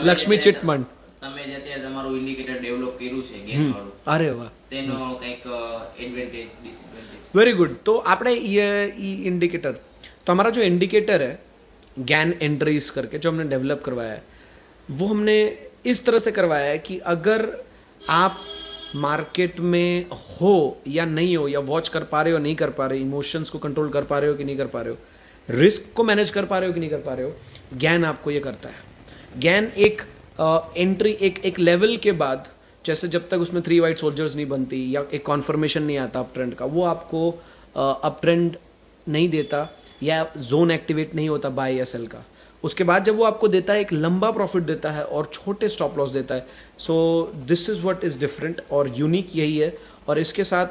Lakshmi chit fund. તમે જે અત્યારે તમારું ઇન્ડિકેટર ડેવલપ કર્યું છે ગેમ વાળું, અરે વાહ, તેનો કંઈક એડવાન્ટેજ ડિસએડવાન્ટેજ? Very good. तो आपने ये इंडिकेटर, तो हमारा जो इंडिकेटर है गैन एंट्रीज करके जो हमने डेवलप करवाया है, वो हमने इस तरह से करवाया है कि अगर आप मार्केट में हो या नहीं हो, या वॉच कर पा रहे हो नहीं कर पा रहे, इमोशंस को कंट्रोल कर पा रहे हो कि नहीं कर पा रहे हो, रिस्क को मैनेज कर पा रहे हो कि नहीं कर पा रहे हो, गैन आपको ये करता है. गैन एक एंट्री एक लेवल के बाद, जैसे जब तक उसमें 3 वाइट सोल्जर्स नहीं बनती या एक कॉन्फर्मेशन नहीं आता अप ट्रेंड का, वो आपको अप ट्रेंड नहीं देता या जोन एक्टिवेट नहीं होता बाय या सेल का. उसके बाद जब वो आपको देता है, एक लंबा प्रॉफिट देता है और छोटे स्टॉप लॉस देता है. So this is what is different और यूनिक यही है. और इसके साथ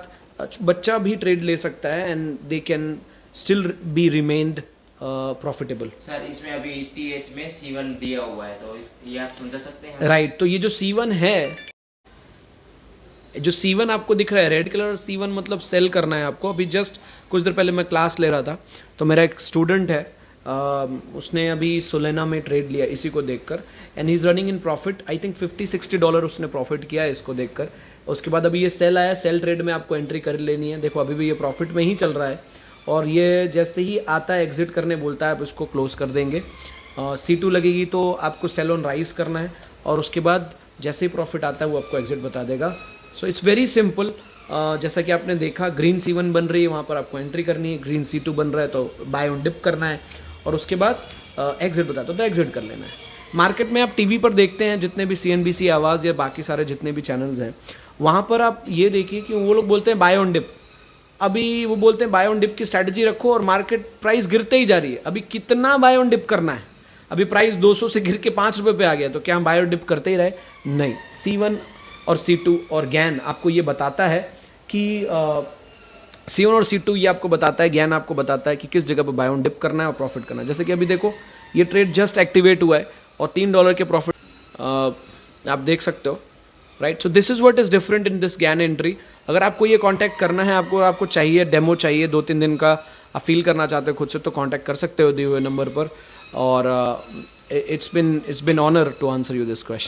बच्चा भी ट्रेड ले सकता है and they can still be remained profitable. Sir इसमें अभी टीएच में C1 दिया हुआ है, तो ये आप समझा सकते हैं? राइट. तो ये जो C1 है, जो C1 आपको दिख रहा है रेड कलर, C1 मतलब सेल करना है आपको. अभी जस्ट कुछ देर पहले मैं क्लास ले रहा था, तो मेरा एक स्टूडेंट है, उसने अभी सोलेना में ट्रेड लिया इसी को देखकर, and he is running in profit. I think $50-60 उसने प्रॉफिट किया है इसको देखकर. उसके बाद अभी ये सेल आया, सेल ट्रेड में आपको एंट्री कर लेनी है. देखो अभी भी ये प्रॉफिट में ही चल रहा है, और ये जैसे ही आता है एग्जिट करने बोलता है, आप इसको क्लोज कर देंगे. C2 लगेगी तो आपको सेल ऑन राइज करना है, और उसके बाद जैसे ही प्रॉफिट आता है वो आपको एग्जिट बता देगा. So it's very simple. जैसा कि आपने देखा, ग्रीन C1 बन रही है, वहाँ पर आपको एंट्री करनी है. ग्रीन C2 बन रहा है तो बाय ऑन डिप करना है, और उसके बाद एग्जिट बताता तो एग्जिट कर लेना है. मार्केट में आप टीवी पर देखते हैं जितने भी CNBC आवाज़ या बाकी सारे जितने भी चैनल्स हैं, वहाँ पर आप ये देखिए कि वो लोग बोलते हैं बाय ऑन डिप. अभी वो बोलते हैं बाय ऑन डिप की स्ट्रैटेजी रखो, और मार्केट प्राइस गिरते ही जा रही है. अभी कितना बाय ऑन डिप करना है? अभी प्राइस 200 से गिर के ₹5 पे आ गया, तो क्या हम बाय ऑन डिप करते ही रहे? नहीं. C1 और C2 और गैन आपको ये बताता है कि C1 और C2 ये आपको बताता है, ज्ञान आपको बताता है कि किस जगह पर बाय ऑन डिप करना है और प्रॉफिट करना है. जैसे कि अभी देखो ये ट्रेड जस्ट एक्टिवेट हुआ है और $3 के प्रॉफिट आप देख सकते हो. Right. So this is what is different in this ज्ञान एंट्री. अगर आपको ये कांटेक्ट करना है, आपको चाहिए डेमो, चाहिए 2-3 दिन का, आप फील करना चाहते हो खुद से, तो कांटेक्ट कर सकते हो दिए हुए नंबर पर. और it's been honour to answer you this question.